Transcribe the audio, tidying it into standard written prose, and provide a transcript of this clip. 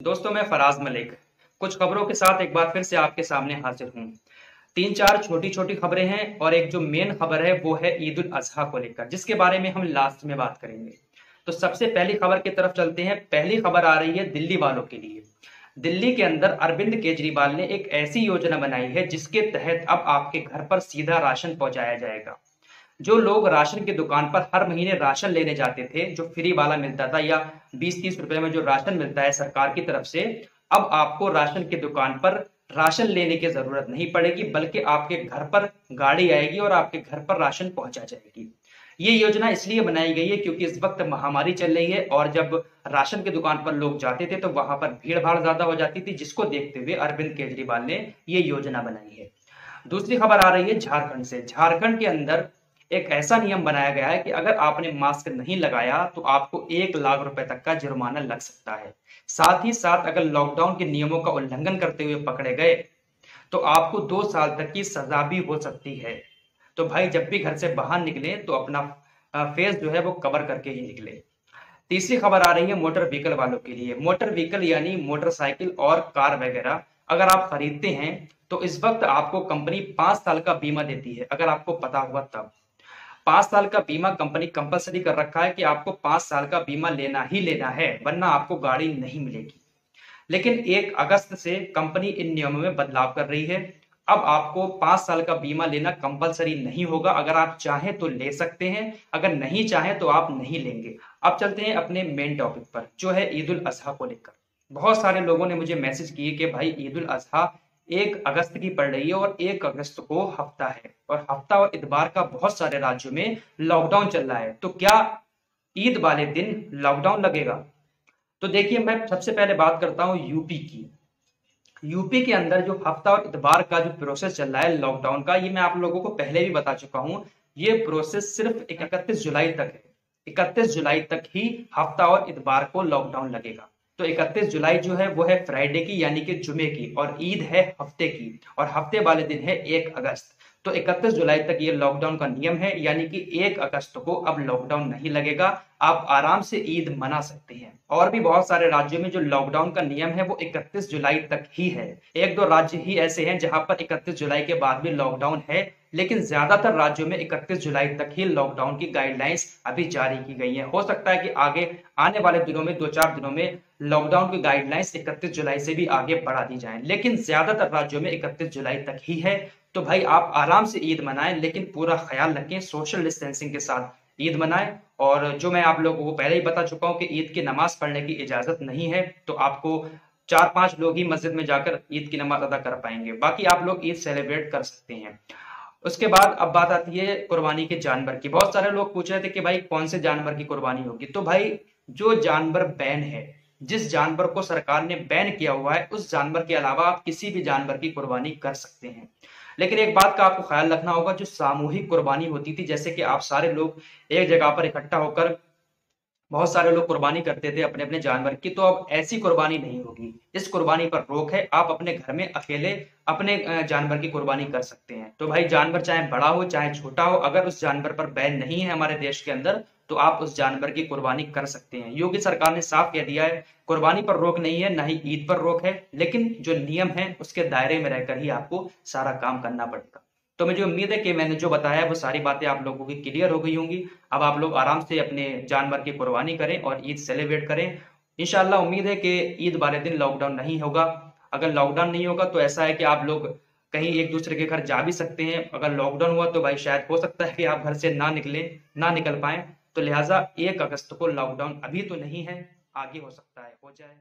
दोस्तों, मैं फराज मलिक कुछ खबरों के साथ एक बार फिर से आपके सामने हाजिर हूँ। 3-4 छोटी-छोटी खबरें हैं और एक जो मेन खबर है वो है ईद उल अज़हा को लेकर, जिसके बारे में हम लास्ट में बात करेंगे। तो सबसे पहली खबर की तरफ चलते हैं। पहली खबर आ रही है दिल्ली वालों के लिए। दिल्ली के अंदर अरविंद केजरीवाल ने एक ऐसी योजना बनाई है जिसके तहत अब आपके घर पर सीधा राशन पहुंचाया जाएगा। जो लोग राशन की दुकान पर हर महीने राशन लेने जाते थे, जो फ्री वाला मिलता था या 20-30 रुपए में जो राशन मिलता है सरकार की तरफ से, अब आपको राशन की दुकान पर राशन लेने की जरूरत नहीं पड़ेगी, बल्कि आपके घर पर गाड़ी आएगी और आपके घर पर राशन पहुंचा जाएगी। ये योजना इसलिए बनाई गई है क्योंकि इस वक्त महामारी चल रही है और जब राशन की दुकान पर लोग जाते थे तो वहां पर भीड़ भाड़ ज्यादा हो जाती थी, जिसको देखते हुए अरविंद केजरीवाल ने ये योजना बनाई है। दूसरी खबर आ रही है झारखंड से। झारखंड के अंदर एक ऐसा नियम बनाया गया है कि अगर आपने मास्क नहीं लगाया तो आपको 1 लाख रुपए तक का जुर्माना लग सकता है। साथ ही साथ अगर लॉकडाउन के नियमों का उल्लंघन करते हुए पकड़े गए तो आपको 2 साल तक की सजा भी हो सकती है। तो भाई, जब भी घर से बाहर निकले तो अपना फेस जो है वो कवर करके ही निकले। तीसरी खबर आ रही है मोटर व्हीकल वालों के लिए। मोटर व्हीकल यानी मोटरसाइकिल और कार वगैरह अगर आप खरीदते हैं तो इस वक्त आपको कंपनी 5 साल का बीमा देती है। अगर आपको पता हुआ तब 5 साल का बीमा कंपनी कंपलसरी कर रखा है कि आपको 5 साल का बीमा लेना ही लेना है, वरना आपको गाड़ी नहीं मिलेगी। लेकिन 1 अगस्त से कंपनी इन नियमों में बदलाव कर रही है। अब आपको 5 साल का बीमा लेना कंपलसरी नहीं होगा। अगर आप चाहें तो ले सकते हैं, अगर नहीं चाहें तो आप नहीं लेंगे। अब चलते हैं अपने मेन टॉपिक पर, जो है ईद उल अजहा को लेकर। बहुत सारे लोगों ने मुझे मैसेज किए कि भाई, ईद उल अजहा 1 अगस्त की पड़ रही है और 1 अगस्त को हफ्ता है और हफ्ता और इतवार का बहुत सारे राज्यों में लॉकडाउन चल रहा है। तो क्या ईद वाले दिन लॉकडाउन लगेगा? तो देखिए, मैं सबसे पहले बात करता हूँ यूपी की। यूपी के अंदर जो हफ्ता और इतवार का जो प्रोसेस चल रहा है लॉकडाउन का, ये मैं आप लोगों को पहले भी बता चुका हूँ। ये प्रोसेस सिर्फ 31 जुलाई तक है। 31 जुलाई तक ही हफ्ता और इतवार को लॉकडाउन लगेगा। तो 31 जुलाई जो है वो है फ्राइडे की, यानी कि जुमे की, और ईद है हफ्ते की, और हफ्ते वाले दिन है 1 अगस्त। तो 31 जुलाई तक ये लॉकडाउन का नियम है, यानी कि 1 अगस्त को अब लॉकडाउन नहीं लगेगा। आप आराम से ईद मना सकते हैं। और भी बहुत सारे राज्यों में जो लॉकडाउन का नियम है वो 31 जुलाई तक ही है। 1-2 राज्य ही ऐसे हैं जहां पर 31 जुलाई के बाद भी लॉकडाउन है, लेकिन ज्यादातर राज्यों में 31 जुलाई तक ही लॉकडाउन की गाइडलाइंस अभी जारी की गई है। हो सकता है कि आगे आने वाले दिनों में 2-4 दिनों में लॉकडाउन की गाइडलाइंस 31 जुलाई से भी आगे बढ़ा दी जाए, लेकिन ज्यादातर राज्यों में 31 जुलाई तक ही है। तो भाई, आप आराम से ईद मनाएं, लेकिन पूरा ख्याल रखें, सोशल डिस्टेंसिंग के साथ ईद मनाएं। और जो मैं आप लोगों को पहले ही बता चुका हूं कि ईद की नमाज पढ़ने की इजाजत नहीं है, तो आपको 4-5 लोग ही मस्जिद में जाकर ईद की नमाज अदा कर पाएंगे। बाकी आप लोग ईद सेलिब्रेट कर सकते हैं। उसके बाद अब बात आती है कुर्बानी के जानवर की। बहुत सारे लोग पूछ रहे थे कि भाई, कौन से जानवर की कुर्बानी होगी। तो भाई, जो जानवर बैन है, जिस जानवर को सरकार ने बैन किया हुआ है, उस जानवर के अलावा आप किसी भी जानवर की कुर्बानी कर सकते हैं। लेकिन एक बात का आपको ख्याल रखना होगा, जो सामूहिक कुर्बानी होती थी, जैसे कि आप सारे लोग एक जगह पर इकट्ठा होकर बहुत सारे लोग कुर्बानी करते थे अपने अपने जानवर की, तो अब ऐसी कुर्बानी नहीं होगी। इस कुर्बानी पर रोक है। आप अपने घर में अकेले अपने जानवर की कुर्बानी कर सकते हैं। तो भाई, जानवर चाहे बड़ा हो चाहे छोटा हो, अगर उस जानवर पर बैन नहीं है हमारे देश के अंदर, तो आप उस जानवर की कुर्बानी कर सकते हैं। योगी सरकार ने साफ कह दिया है, कुर्बानी पर रोक नहीं है, ना ही ईद पर रोक है, लेकिन जो नियम है उसके दायरे में रहकर ही आपको सारा काम करना पड़ेगा। तो मुझे उम्मीद है कि मैंने जो बताया वो सारी बातें आप लोगों की क्लियर हो गई होंगी। अब आप लोग आराम से अपने जानवर की कुर्बानी करें और ईद सेलिब्रेट करें। इंशाल्लाह उम्मीद है कि ईद वाले दिन लॉकडाउन नहीं होगा। अगर लॉकडाउन नहीं होगा तो ऐसा है कि आप लोग कहीं एक दूसरे के घर जा भी सकते हैं। अगर लॉकडाउन हुआ तो भाई, शायद हो सकता है कि आप घर से ना निकले, ना निकल पाए। तो लिहाजा 1 अगस्त को लॉकडाउन अभी तो नहीं है, आगे हो सकता है हो जाए।